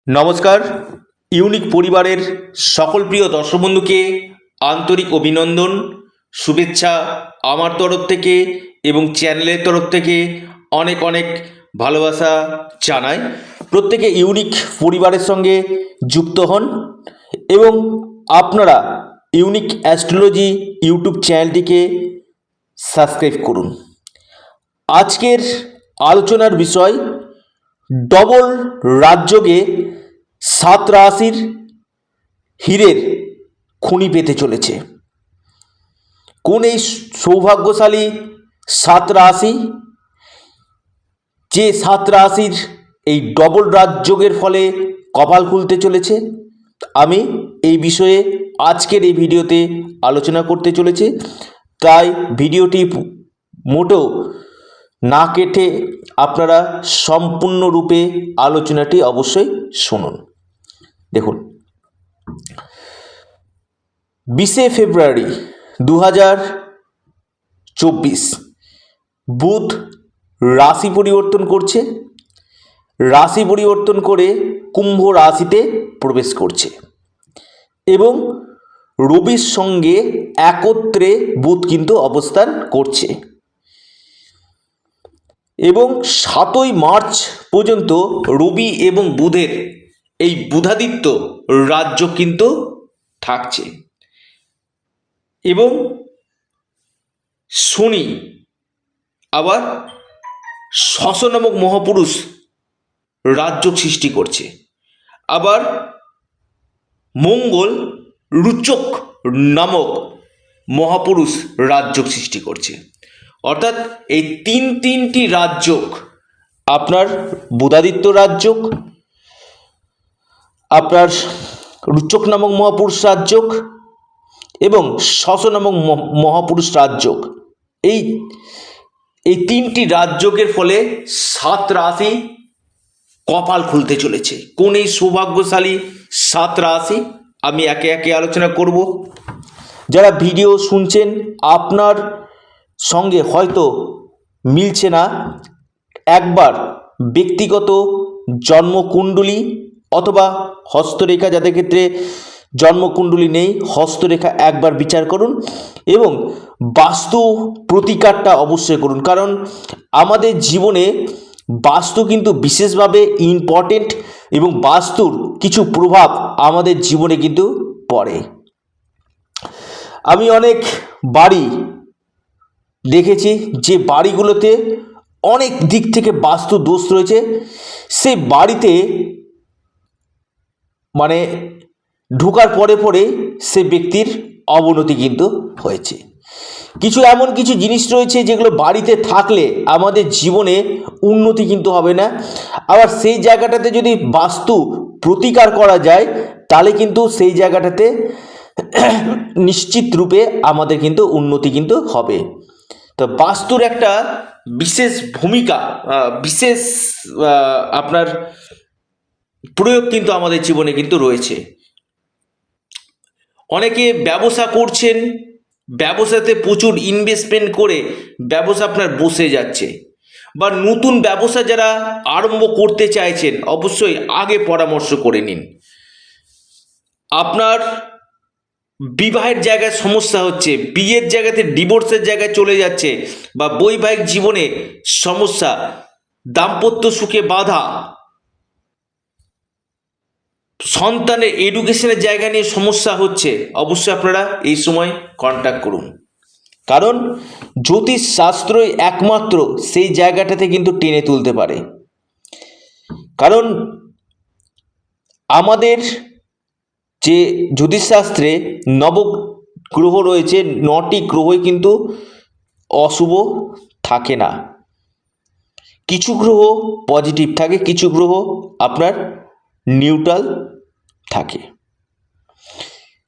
নমস্কার। ইউনিক পরিবারের সকল প্রিয় দর্শক বন্ধুকে আন্তরিক অভিনন্দন, শুভেচ্ছা আমার তরফ থেকে এবং চ্যানেলের তরফ থেকে অনেক অনেক ভালোবাসা জানাই। প্রত্যেকে ইউনিক পরিবারের সঙ্গে যুক্ত হন এবং আপনারা ইউনিক অ্যাস্ট্রোলজি ইউটিউব চ্যানেলটিকে সাবস্ক্রাইব করুন। আজকের আলোচনার বিষয় ডবল রাজযোগে 7 রাশির হীরের খনি পেতে চলেছে। কোন এই সৌভাগ্যশালী 7 রাশি, যে 7 রাশির এই ডবল রাজযোগের ফলে কপাল খুলতে চলেছে, আমি এই বিষয়ে আজকের এই ভিডিওতে আলোচনা করতে চলেছি। তাই ভিডিওটি মোটেও না কেটে আপনারা সম্পূর্ণরূপে আলোচনাটি অবশ্যই শুনুন। দেখুন, 20 ফেব্রুয়ারি 2024 বুধ রাশি পরিবর্তন করছে। রাশি পরিবর্তন করে কুম্ভ রাশিতে প্রবেশ করছে এবং রবির সঙ্গে একত্রে বুধ কিন্তু অবস্থান করছে এবং 7ই মার্চ পর্যন্ত রবি এবং বুধের এই বুধাদিত্য রাজ্য কিন্তু থাকছে এবং শনি আবার শশ নামক মহাপুরুষ রাজ্য সৃষ্টি করছে। আবার মঙ্গল রুচক নামক মহাপুরুষ রাজ্য সৃষ্টি করছে। অর্থাৎ এই তিনটি রাজযোগ, আপনার বুধাদিত্য রাজযোগ, আপনার রুচক নামক মহাপুরুষ রাজযোগ এবং শশ নামক মহাপুরুষ রাজযোগ, এই তিনটি রাজযোগের ফলে 7 রাশি কপাল খুলতে চলেছে। কোন এই সৌভাগ্যশালী 7 রাশি আমি একে একে আলোচনা করব। যারা ভিডিও শুনছেন আপনার সঙ্গে হয়তো মিলছে না, একবার ব্যক্তিগত জন্মকুণ্ডলী অথবা হস্তরেখা, যাদের ক্ষেত্রে জন্মকুণ্ডলী নেই, হস্তরেখা একবার বিচার করুন এবং বাস্তু প্রতিকারটা অবশ্যই করুন। কারণ আমাদের জীবনে বাস্তু কিন্তু বিশেষভাবে ইম্পর্টেন্ট এবং বাস্তুর কিছু প্রভাব আমাদের জীবনে কিন্তু পড়ে। আমি অনেক বাড়ি দেখেছি যে বাড়িগুলোতে অনেক দিক থেকে বাস্তু দোষ রয়েছে, সেই বাড়িতে মানে ঢোকার পরে পরে সে ব্যক্তির অবনতি কিন্তু হয়েছে। এমন কিছু জিনিস রয়েছে যেগুলো বাড়িতে থাকলে আমাদের জীবনে উন্নতি কিন্তু হবে না। আবার সেই জায়গাটাতে যদি বাস্তু প্রতিকার করা যায় তাহলে কিন্তু সেই জায়গাটাতে নিশ্চিত রূপে আমাদের কিন্তু উন্নতি কিন্তু হবে। তো বাস্তুর একটা বিশেষ ভূমিকা, বিশেষ আপনার প্রয়োগ কিন্তু আমাদের জীবনে কিন্তু রয়েছে। অনেকে ব্যবসা করছেন, ব্যবসাতে প্রচুর ইনভেস্টমেন্ট করে ব্যবসা আপনার বসে যাচ্ছে, বা নতুন ব্যবসা যারা আরম্ভ করতে চাইছেন অবশ্যই আগে পরামর্শ করে নিন। আপনার বিবাহের জায়গায় সমস্যা হচ্ছে, বিয়ের জায়গাতে ডিভোর্সের জায়গায় চলে যাচ্ছে, বা বৈবাহিক জীবনে সমস্যা, দাম্পত্য সুখে বাধা, সন্তানের এডুকেশনের জায়গা নিয়ে সমস্যা হচ্ছে, অবশ্যই আপনারা এই সময় কন্ট্যাক্ট করুন। কারণ জ্যোতিষ শাস্ত্রই একমাত্র সেই জায়গাটাতে কিন্তু টেনে তুলতে পারে। কারণ আমাদের যে জ্যোতিষশাস্ত্রে নবগ্রহ রয়েছে, 9টি গ্রহই কিন্তু অশুভ থাকে না। কিছু গ্রহ পজিটিভ থাকে, কিছু গ্রহ আপনার নিউট্রাল থাকে,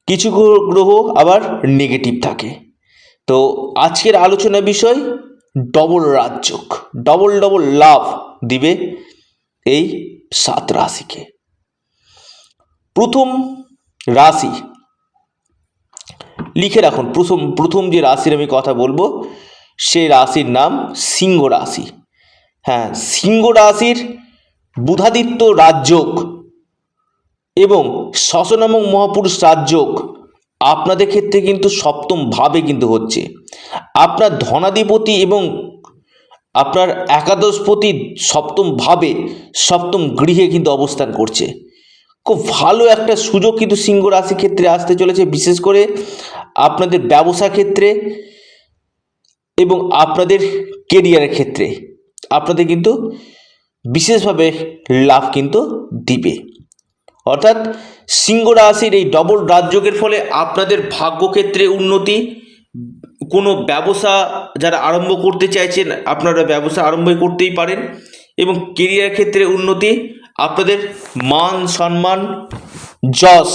কিছু গ্রহ আবার নেগেটিভ থাকে। তো আজকের আলোচনার বিষয় ডবল রাজযোগ, ডবল লাভ দিবে এই 7 রাশিকে। প্রথম রাশি লিখে রাখুন। প্রথম যে রাশির আমি কথা বলবো সেই রাশির নাম সিংহ রাশি। হ্যাঁ, সিংহ রাশির বুধাদিত্য রাজযোগ এবং ষষ্ঠতম মহাপুরুষ রাজযোগ আপনাদের ক্ষেত্রে কিন্তু সপ্তম ভাবে কিন্তু হচ্ছে। আপনার ধনাধিপতি এবং আপনার একাদশপতি সপ্তম ভাবে সপ্তম গৃহে কিন্তু অবস্থান করছে। খুব ভালো একটা সুযোগ কিন্তু সিংহ রাশির ক্ষেত্রে আসতে চলেছে, বিশেষ করে আপনাদের ব্যবসা ক্ষেত্রে এবং আপনাদের কেরিয়ারের ক্ষেত্রে আপনাদের কিন্তু বিশেষভাবে লাভ কিন্তু দিবে। অর্থাৎ সিংহ রাশির এই ডবল রাজযোগের ফলে আপনাদের ভাগ্যক্ষেত্রে উন্নতি, কোনো ব্যবসা যারা আরম্ভ করতে চাইছেন আপনারা ব্যবসা আরম্ভ করতেই পারেন, এবং কেরিয়ার ক্ষেত্রে উন্নতি, আপনাদের মান সম্মান, যশ,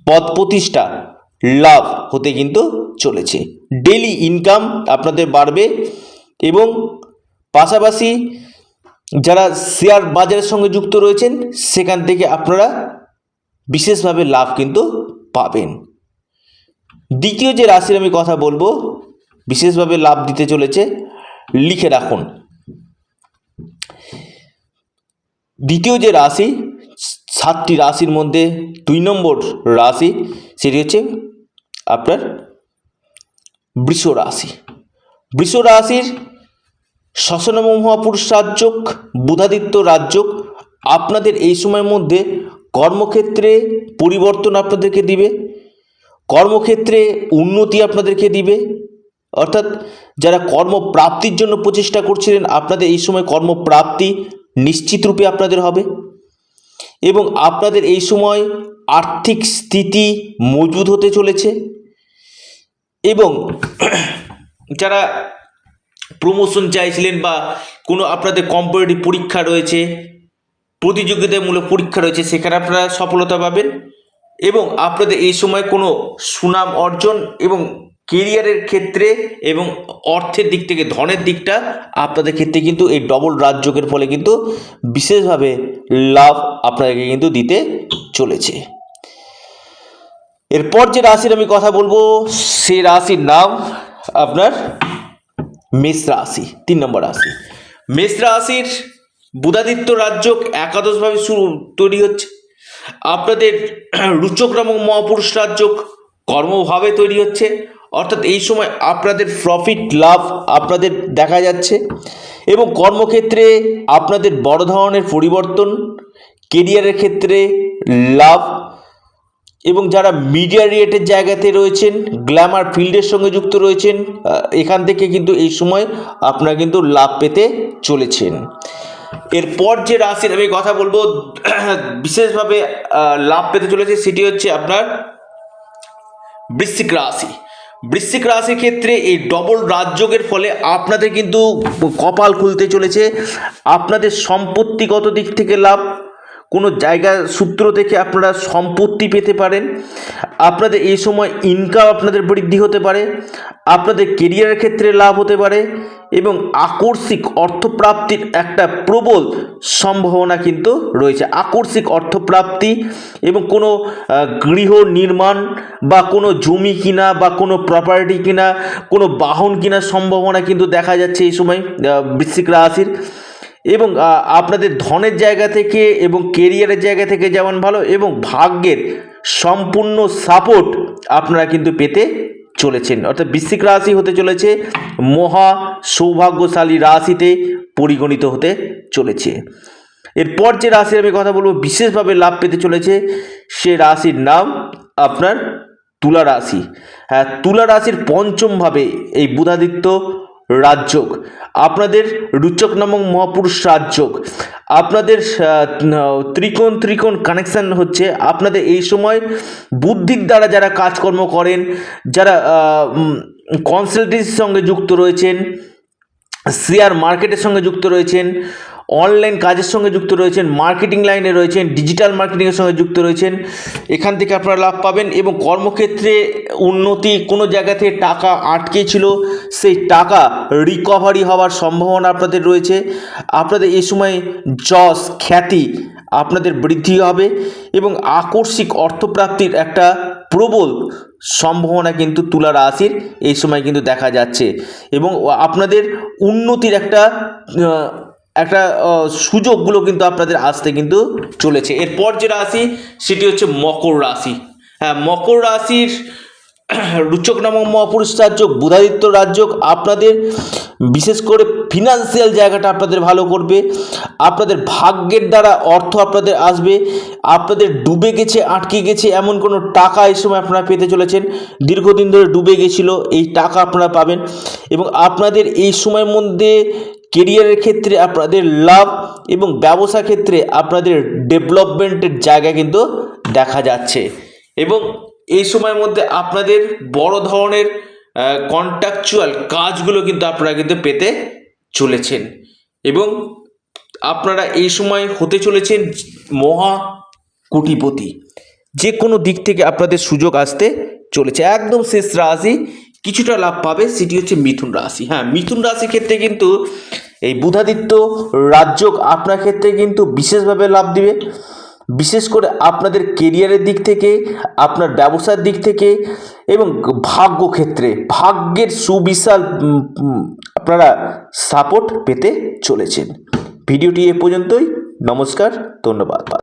পদ প্রতিষ্ঠা লাভ হতে কিন্তু চলেছে। ডেইলি ইনকাম আপনাদের বাড়বে এবং পাশাপাশি যারা শেয়ার বাজারের সঙ্গে যুক্ত রয়েছেন সেখান থেকে আপনারা বিশেষভাবে লাভ কিন্তু পাবেন। দ্বিতীয় যে রাশির আমি কথা বলবো বিশেষভাবে লাভ দিতে চলেছে, লিখে রাখুন। দ্বিতীয় যে রাশি, 7টি রাশির মধ্যে 2 নম্বর রাশি, সেটি হচ্ছে আপনার বৃষ রাশি। বৃষ রাশির ষষ্ঠতম মহাপুরুষ রাজযোগ, বুধাদিত্য রাজযোগ আপনাদের এই সময়ের মধ্যে কর্মক্ষেত্রে পরিবর্তন আপনাদেরকে দিবে, কর্মক্ষেত্রে উন্নতি আপনাদেরকে দিবে। অর্থাৎ যারা কর্মপ্রাপ্তির জন্য প্রচেষ্টা করছিলেন আপনাদের এই সময় কর্মপ্রাপ্তি নিশ্চিত রূপে আপনাদের হবে, এবং আপনাদের এই সময় আর্থিক স্থিতি মজবুত হতে চলেছে। এবং যারা প্রমোশন চাইছিলেন বা কোনো আপনাদের কম্পিটিটিভ পরীক্ষা রয়েছে, প্রতিযোগিতামূলক পরীক্ষা রয়েছে, সেখানে আপনারা সফলতা পাবেন, এবং আপনাদের এই সময় কোনো সুনাম অর্জন এবং কেরিয়ারের ক্ষেত্রে এবং অর্থের দিক থেকে ধনের দিকটা আপনাদের ক্ষেত্রে কিন্তু এই ডবল রাজযোগের ফলে কিন্তু বিশেষভাবে লাভ আপনাদেরকে কিন্তু দিতে চলেছে। এরপর যে রাশির আমি কথা বলবো সেই রাশির নাম আপনার মেষ রাশি, 3 নম্বর রাশি। মেষ রাশির বুধাদিত্য রাজযোগ একাদশভাবে তৈরি হচ্ছে। আপনাদের রুচক নামক মহাপুরুষ রাজযোগ কর্মভাবে তৈরি হচ্ছে। অর্থাৎ এই সময় আপনাদের প্রফিট লাভ আপনাদের দেখা যাচ্ছে, এবং কর্মক্ষেত্রে আপনাদের বড় ধরনের পরিবর্তন, কেরিয়ারের ক্ষেত্রে লাভ, এবং যারা মিডিয়া রিলেটেড জায়গাতে রয়েছেন, গ্ল্যামার ফিল্ডের সঙ্গে যুক্ত রয়েছেন, এখান থেকে কিন্তু এই সময় আপনারা কিন্তু লাভ পেতে চলেছেন। এরপর যে রাশির আমি কথা বলবো বিশেষভাবে লাভ পেতে চলেছে সেটি হচ্ছে আপনার বৃশ্চিক রাশি। বৃশ্চিক রাশির ক্ষেত্রে এই ডবল রাজযোগের ফলে আপনাদের কিন্তু কপাল খুলতে চলেছে। আপনাদের সম্পত্তিগত দিক থেকে লাভ, কোনো জায়গা সূত্র থেকে আপনারা সম্পত্তি পেতে পারেন, আপনাদের এই সময় ইনকাম আপনাদের বৃদ্ধি হতে পারে, আপনাদের কেরিয়ারের ক্ষেত্রে লাভ হতে পারে, এবং আকস্মিক অর্থপ্রাপ্তির একটা প্রবল সম্ভাবনা কিন্তু রয়েছে। আকস্মিক অর্থপ্রাপ্তি এবং কোনো গৃহ নির্মাণ বা কোনো জমি কিনা বা কোনো প্রপার্টি কিনা, কোনো বাহন কেনার সম্ভাবনা কিন্তু দেখা যাচ্ছে এই সময় বৃশ্চিক রাশির। এবং আপনাদের ধনের জায়গা থেকে এবং কেরিয়ারের জায়গা থেকে যেমন ভালো, এবং ভাগ্যের সম্পূর্ণ সাপোর্ট আপনারা কিন্তু পেতে চলেছেন। অর্থাৎ বৃশ্চিক রাশি হতে চলেছে মহা সৌভাগ্যশালী রাশিতে পরিগণিত হতে চলেছে। এরপর যে রাশির আমি কথা বলবো বিশেষভাবে লাভ পেতে চলেছে সে রাশির নাম আপনার তুলা রাশি। হ্যাঁ, তুলা রাশির পঞ্চমভাবে এই বুধাদিত্য রাজযোগ, আপনাদের রুচক নামক মহাপুরুষ রাজযোগ, আপনাদের ত্রিকোণ কানেকশান হচ্ছে। আপনাদের এই সময় বুদ্ধির দ্বারা যারা কাজকর্ম করেন, যারা কনসালটেন্সির সঙ্গে যুক্ত রয়েছেন, শেয়ার মার্কেটের সঙ্গে যুক্ত রয়েছেন, অনলাইন কাজের সঙ্গে যুক্ত রয়েছেন, মার্কেটিং লাইনে রয়েছেন, ডিজিটাল মার্কেটিংয়ের সঙ্গে যুক্ত রয়েছেন, এখান থেকে আপনারা লাভ পাবেন। এবং কর্মক্ষেত্রে উন্নতি, কোনো জায়গা থেকে টাকা আটকে ছিল সেই টাকা রিকভারি হওয়ার সম্ভাবনা আপনাদের রয়েছে। আপনাদের এই সময় যশ খ্যাতি আপনাদের বৃদ্ধি হবে, এবং আকস্মিক অর্থপ্রাপ্তির একটা প্রবল সম্ভাবনা কিন্তু তুলা রাশির এই সময় কিন্তু দেখা যাচ্ছে, এবং আপনাদের উন্নতির একটা একটা সুযোগগুলো কিন্তু আপনাদের আসতে কিন্তু চলেছে। এরপর যে রাশি সেটি হচ্ছে মকর রাশি। হ্যাঁ, মকর রাশির রুচক নামক মহাপুরুষ রাজযোগ, বুধাদিত্য রাজযোগ আপনাদের বিশেষ করে ফিনান্সিয়াল জায়গাটা আপনাদের ভালো করবে। আপনাদের ভাগ্যের দ্বারা অর্থ আপনাদের আসবে। আপনাদের ডুবে গেছে, আটকে গেছে এমন কোনো টাকা এই সময় আপনারা পেতে চলেছেন। দীর্ঘদিন ধরে ডুবে গেছিল, এই টাকা আপনারা পাবেন। এবং আপনাদের এই সময়ের মধ্যে কেরিয়ারের ক্ষেত্রে আপনাদের লাভ এবং ব্যবসা ক্ষেত্রে আপনাদের ডেভেলপমেন্টের জায়গা কিন্তু দেখা যাচ্ছে। এবং এই সময়ের মধ্যে আপনাদের বড় ধরনের কন্ট্রাকচুয়াল কাজগুলো কিন্তু আপনারা কিন্তু পেতে চলেছেন। এবং আপনারা এই সময় হতে চলেছেন মহা কোটিপতি। যে কোনো দিক থেকে আপনাদের সুযোগ আসতে চলেছে। একদম শেষ রাশি কিছুটা লাভ পাবে, সেটি হচ্ছে মিথুন রাশি। হ্যাঁ, মিথুন রাশির ক্ষেত্রে কিন্তু এই বুধাদিত্য রাজযোগ আপনার ক্ষেত্রে কিন্তু বিশেষভাবে লাভ দিবে। বিশেষ করে আপনাদের কেরিয়ারের দিক থেকে, আপনার ব্যবসার দিক থেকে এবং ভাগ্য ক্ষেত্রে ভাগ্যের সুবিশাল আপনারা সাপোর্ট পেতে চলেছেন। ভিডিওটি এ পর্যন্তই। নমস্কার, ধন্যবাদ।